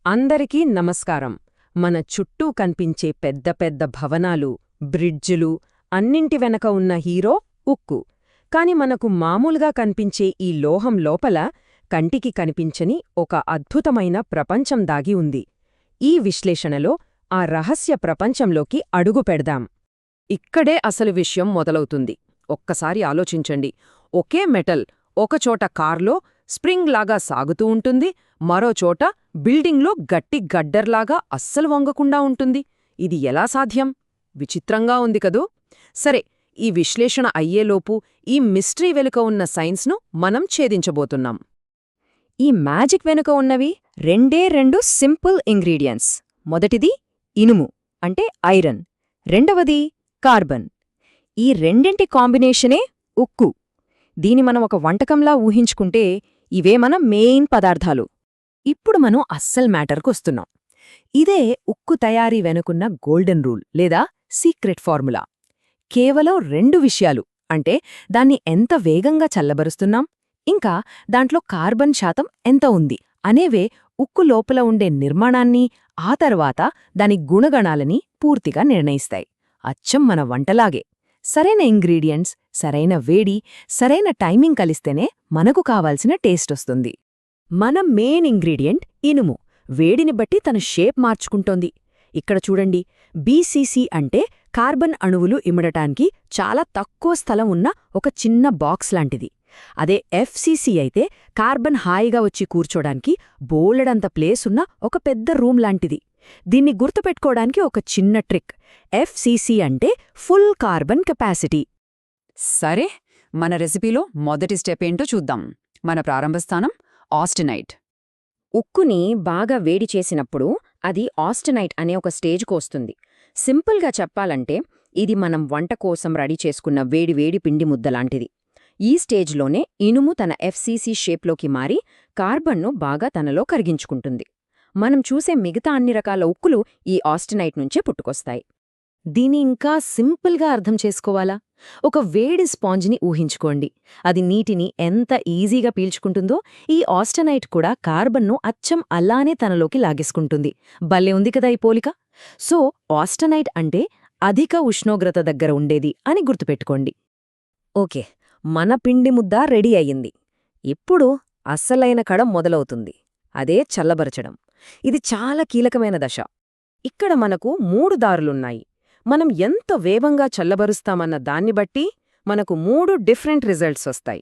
అందరికీ నమస్కారం. మన చుట్టూ కనిపించే పెద్ద పెద్ద భవనాలు, బ్రిడ్జులు అన్నింటి వెనక ఉన్న హీరో ఉక్కు. కాని మనకు మామూలుగా కనిపించే ఈ లోహం లోపల కంటికి కనిపించని ఒక అద్భుతమైన ప్రపంచం దాగి ఉంది. ఈ విశ్లేషణలో ఆ రహస్య ప్రపంచంలోకి అడుగు పెడదాం. ఇక్కడే అసలు విషయం మొదలవుతుంది. ఒక్కసారి ఆలోచించండి. ఒకే మెటల్ ఒకచోట కార్లో స్ప్రింగ్ లాగా సాగుతూ ఉంటుంది, మరోచోట బిల్డింగ్లో గట్టి గడ్డర్లాగా అస్సలు వంగకుండా ఉంటుంది. ఇది ఎలా సాధ్యం? విచిత్రంగా ఉంది కదూ? సరే, ఈ విశ్లేషణ అయ్యేలోపు ఈ మిస్టరీ వెనుక ఉన్న సైన్స్ను మనం ఛేదించబోతున్నాం. ఈ మ్యాజిక్ వెనుక ఉన్నవి రెండు సింపుల్ ఇంగ్రీడియంట్స్. మొదటిది ఇనుము అంటే ఐరన్, రెండవది కార్బన్. ఈ రెండింటి కాంబినేషనే ఉక్కు. దీని మనం ఒక వంటకంలా ఊహించుకుంటే ఇవే మన మెయిన్ పదార్థాలు. ఇప్పుడు మనం అస్సల్ మ్యాటర్కొస్తున్నాం. ఇదే ఉక్కు తయారీ వెనుకున్న గోల్డెన్ రూల్ లేదా సీక్రెట్ ఫార్ములా. కేవలం రెండు విషయాలు, అంటే దాన్ని ఎంత వేగంగా చల్లబరుస్తున్నాం, ఇంకా దాంట్లో కార్బన్ శాతం ఎంత ఉంది అనేవే ఉక్కు లోపల ఉండే నిర్మాణాన్ని, ఆ తర్వాత దాని గుణగణాలని పూర్తిగా నిర్ణయిస్తాయి. అచ్చం మన వంటలాగే. సరైన ఇంగ్రీడియంట్స్, సరైన వేడి, సరైన టైమింగ్ కలిస్తేనే మనకు కావాల్సిన టేస్ట్ వస్తుంది. మన మెయిన్ ఇంగ్రీడియంట్ ఇనుము వేడిని బట్టి తన షేప్ మార్చుకుంటోంది. ఇక్కడ చూడండి, బీసీసీ అంటే కార్బన్ అణువులు ఇమడటానికి చాలా తక్కువ స్థలం ఉన్న ఒక చిన్న బాక్స్ లాంటిది. అదే ఎఫ్సీసీ అయితే కార్బన్ హాయిగా వచ్చి కూర్చోడానికి బోలెడంత ప్లేస్ ఉన్న ఒక పెద్ద రూమ్ లాంటిది. దీన్ని గుర్తుపెట్టుకోవడానికి ఒక చిన్న ట్రిక్. ఎఫ్సీసీ అంటే ఫుల్ కార్బన్ కెపాసిటీ. సరే, మన రెసిపీలో మొదటి స్టెప్ ఏంటో చూద్దాం. మన ప్రారంభస్థానం ఆస్టెనైట్. ఉక్కుని బాగా వేడి చేసినప్పుడు అది ఆస్టెనైట్ అనే ఒక స్టేజ్కు వస్తుంది. సింపుల్గా చెప్పాలంటే ఇది మనం వంట కోసం రెడీ చేసుకున్న వేడివేడి పిండి ముద్దలాంటిది. ఈ స్టేజ్లోనే ఇనుము తన ఎఫ్సీసీ షేప్లోకి మారి కార్బన్ను బాగా తనలో కరిగించుకుంటుంది. మనం చూసే మిగతా అన్ని రకాల ఉక్కులు ఈ ఆస్టెనైట్ నుంచే పుట్టుకొస్తాయి. దీని ఇంకా సింపుల్గా అర్థం చేసుకోవాలా? ఒక వేడి స్పాంజ్ని ఊహించుకోండి. అది నీటిని ఎంత ఈజీగా పీల్చుకుంటుందో ఈ ఆస్టెనైట్ కూడా కార్బన్ను అచ్చం అలానే తనలోకి లాగేసుకుంటుంది. భలే ఉంది కదా ఈ పోలిక? సో ఆస్టెనైట్ అంటే అధిక ఉష్ణోగ్రత దగ్గర ఉండేది అని గుర్తుపెట్టుకోండి. ఓకే, మన పిండి ముద్ద రెడీ అయ్యింది. ఇప్పుడు అస్సలైన కడ మొదలవుతుంది. అదే చల్లబరచడం. ఇది చాలా కీలకమైన దశ. ఇక్కడ మనకు 3 దారులున్నాయి. మనం ఎంత వేగంగా చల్లబరుస్తామన్న దాన్ని బట్టి మనకు 3 డిఫరెంట్ రిజల్ట్స్ వస్తాయి.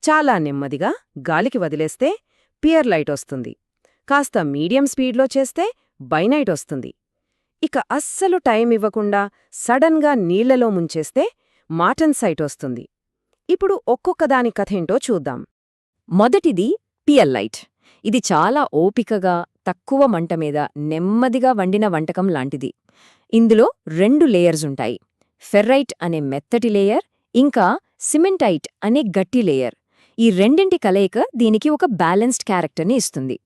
చాలా నెమ్మదిగా గాలికి వదిలేస్తే పియర్ లైట్ వస్తుంది. కాస్త మీడియం స్పీడ్లో చేస్తే బైనైట్ వస్తుంది. ఇక అస్సలు టైం ఇవ్వకుండా సడన్గా నీళ్లలో ముంచేస్తే మార్టెన్సైట్ వస్తుంది. ఇప్పుడు ఒక్కొక్కదాని కథేంటో చూద్దాం. మొదటిది పియర్ లైట్. ఇది చాలా ఓపికగా తక్కువ మంట మీద నెమ్మదిగా వండిన వంటకం లాంటిది. ఇందులో 2 లేయర్స్ ఉంటాయి. ఫెర్రైట్ అనే మెత్తటి లేయర్, ఇంకా సిమెంటైట్ అనే గట్టి లేయర్. ఈ రెండింటి కలయిక దీనికి ఒక బ్యాలెన్స్డ్ క్యారెక్టర్ని ఇస్తుంది.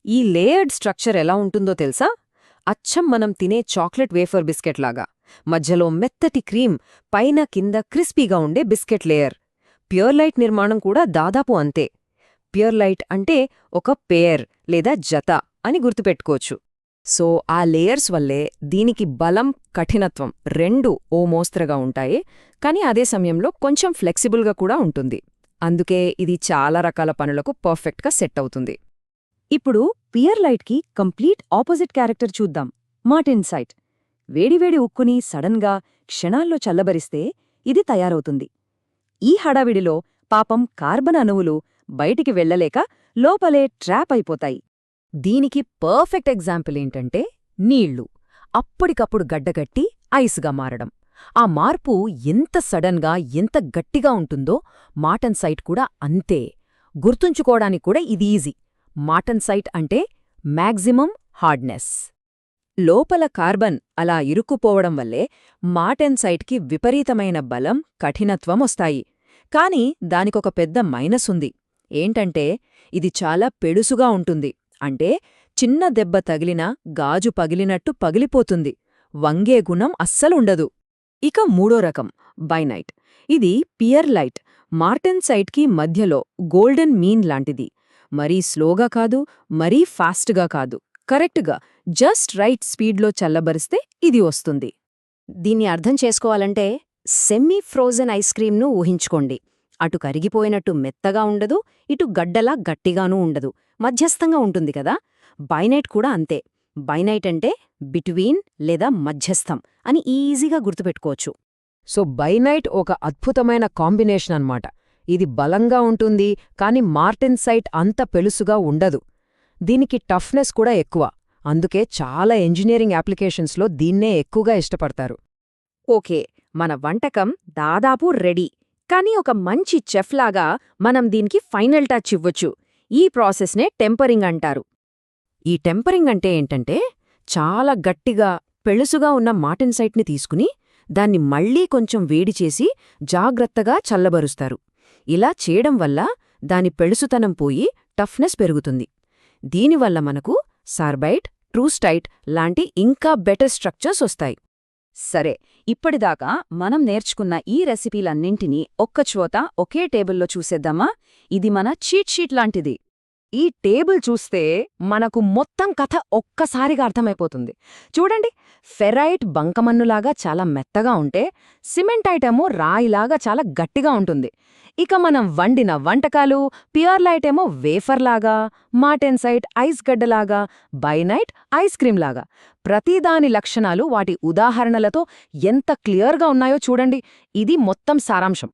ఈ లేయర్డ్ స్ట్రక్చర్ ఎలా ఉంటుందో తెలుసా? అచ్చం మనం తినే చాక్లెట్ వేఫర్ బిస్కెట్ లాగా. మధ్యలో మెత్తటి క్రీమ్, పైన కింద క్రిస్పీగా ఉండే బిస్కెట్ లేయర్. ప్యూర్లైట్ నిర్మాణం కూడా దాదాపు అంతే. ప్యూర్లైట్ అంటే ఒక పేర్ లేదా జత అని గుర్తుపెట్టుకోవచ్చు. సో ఆ లేయర్స్ వల్లే దీనికి బలం, కఠినత్వం రెండూ ఓ మోస్తరుగా ఉంటాయి. కానీ అదే సమయంలో కొంచెం ఫ్లెక్సిబుల్గా కూడా ఉంటుంది. అందుకే ఇది చాలా రకాల పనులకు పర్ఫెక్ట్గా సెట్ అవుతుంది. ఇప్పుడు పియర్లైట్కి కంప్లీట్ ఆపోజిట్ క్యారెక్టర్ చూద్దాం. మార్టెన్సైట్. వేడివేడి ఉక్కుని సడన్గా క్షణాల్లో చల్లబరిస్తే ఇది తయారవుతుంది. ఈ హడావిడిలో పాపం కార్బన్ అణువులు బయటికి వెళ్లలేక లోపలే ట్రాప్ అయిపోతాయి. దీనికి పర్ఫెక్ట్ ఎగ్జాంపుల్ ఏంటంటే నీళ్లు. అప్పటికప్పుడు గడ్డగట్టి ఐస్గా మారడం. ఆ మార్పు ఎంత సడన్గా, ఎంత గట్టిగా ఉంటుందో మార్టెన్సైట్ కూడా అంతే. గుర్తుంచుకోవడానికి కూడా ఇది ఈజీ. మార్టెన్సైట్ అంటే మ్యాక్సిమం హార్డ్నెస్. లోపల కార్బన్ అలా ఇరుక్కుపోవడం వల్లే మార్టెన్సైట్కి విపరీతమైన బలం, కఠినత్వం వస్తాయి. కాని దానికొక పెద్ద మైనస్ ఉంది. ఏంటంటే ఇది చాలా పెడుసుగా ఉంటుంది. అంటే చిన్న దెబ్బ తగిలినా గాజు పగిలినట్టు పగిలిపోతుంది. వంగే గుణం అస్సలుండదు. ఇక 3వ రకం బైనైట్. ఇది పియర్లైట్, మార్టెన్సైట్కి మధ్యలో గోల్డెన్ మీన్ లాంటిది. మరీ స్లోగా కాదు, మరీ ఫాస్ట్గా కాదు, కరెక్ట్గా జస్ట్ రైట్ స్పీడ్లో చల్లబరిస్తే ఇది వస్తుంది. దీన్ని అర్థం చేసుకోవాలంటే సెమీ ఫ్రోజన్ ఐస్ క్రీమ్ను ఊహించుకోండి. అటు కరిగిపోయినట్టు మెత్తగా ఉండదు, ఇటు గడ్డలా గట్టిగానూ ఉండదు, మధ్యస్థంగా ఉంటుంది కదా. బైనైట్ కూడా అంతే. బైనైట్ అంటే బిట్వీన్ లేదా మధ్యస్థం అని ఈజీగా గుర్తుపెట్టుకోవచ్చు. సో బైనైట్ ఒక అద్భుతమైన కాంబినేషన్ అన్నమాట. ఇది బలంగా ఉంటుంది, కాని మార్టెన్సైట్ అంత పెలుసుగా ఉండదు. దీనికి టఫ్నెస్ కూడా ఎక్కువ. అందుకే చాలా ఇంజనీరింగ్ అప్లికేషన్స్లో దీన్నే ఎక్కువగా ఇష్టపడతారు. ఓకే, మన వంటకం దాదాపు రెడీ. కానీ ఒక మంచి చెఫ్లాగా మనం దీనికి ఫైనల్ టచ్ ఇవ్వొచ్చు. ఈ ప్రాసెస్నే టెంపరింగ్ అంటారు. ఈ టెంపరింగ్ అంటే ఏంటంటే, చాలా గట్టిగా పెళుసుగా ఉన్న మార్టెన్సైట్ని తీసుకుని దాన్ని మళ్లీ కొంచెం వేడిచేసి జాగ్రత్తగా చల్లబరుస్తారు. ఇలా చేయడం వల్ల దాని పెళుసుతనం పోయి టఫ్నెస్ పెరుగుతుంది. దీనివల్ల మనకు సార్బైట్, ట్రూస్టైట్ లాంటి ఇంకా బెటర్ స్ట్రక్చర్స్ వస్తాయి. సరే, ఇప్పటిదాకా మనం నేర్చుకున్న ఈ రెసిపీలన్నింటినీ ఒక్కచోట ఒకే టేబుల్లో చూసేద్దామా? ఇది మన చీట్ షీట్ లాంటిది. ఈ టేబుల్ చూస్తే మనకు మొత్తం కథ ఒక్కసారిగా అర్థమైపోతుంది. చూడండి, ఫెరైట్ బంకమన్నులాగా చాలా మెత్తగా ఉంటే, సిమెంటైటేమో రాయిలాగా చాలా గట్టిగా ఉంటుంది. ఇక మనం వండిన వంటకాలు ప్యూర్లైట్ ఏమో వేఫర్లాగా, మార్టెన్సైట్ ఐస్ గడ్డలాగా, బైనైట్ ఐస్ క్రీంలాగా. ప్రతిదాని లక్షణాలు వాటి ఉదాహరణలతో ఎంత క్లియర్గా ఉన్నాయో చూడండి. ఇది మొత్తం సారాంశం.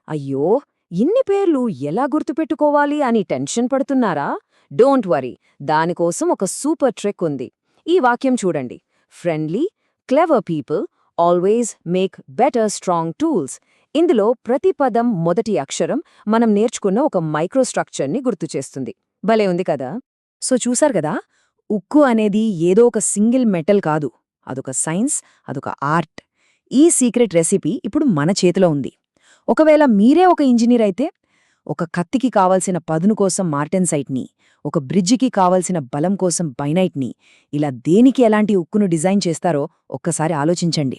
అయ్యో, ఇన్ని పేర్లు ఎలా గుర్తుపెట్టుకోవాలి అని టెన్షన్ పడుతున్నారా? డోంట్ వరీ, దానికోసం ఒక సూపర్ ట్రిక్ ఉంది. ఈ వాక్యం చూడండి. Friendly, clever people always make better strong tools. ఇందులో ప్రతి పదం మొదటి అక్షరం మనం నేర్చుకున్న ఒక మైక్రోస్ట్రక్చర్ని గుర్తుచేస్తుంది. భలే ఉంది కదా? సో చూసారు కదా, ఉక్కు అనేది ఏదో ఒక సింగిల్ మెటల్ కాదు, అదొక సైన్స్, అదొక ఆర్ట్. ఈ సీక్రెట్ రెసిపీ ఇప్పుడు మన చేతిలో ఉంది. ఒకవేళ మీరే ఒక ఇంజనీర్ అయితే, ఒక కత్తికి కావలసిన పదును కోసం మార్టెన్సైట్ని, ఒక బ్రిడ్జికి కావలసిన బలం కోసం బైనైట్ని, ఇలా దేనికి ఎలాంటి ఉక్కును డిజైన్ చేస్తారో ఒక్కసారి ఆలోచించండి.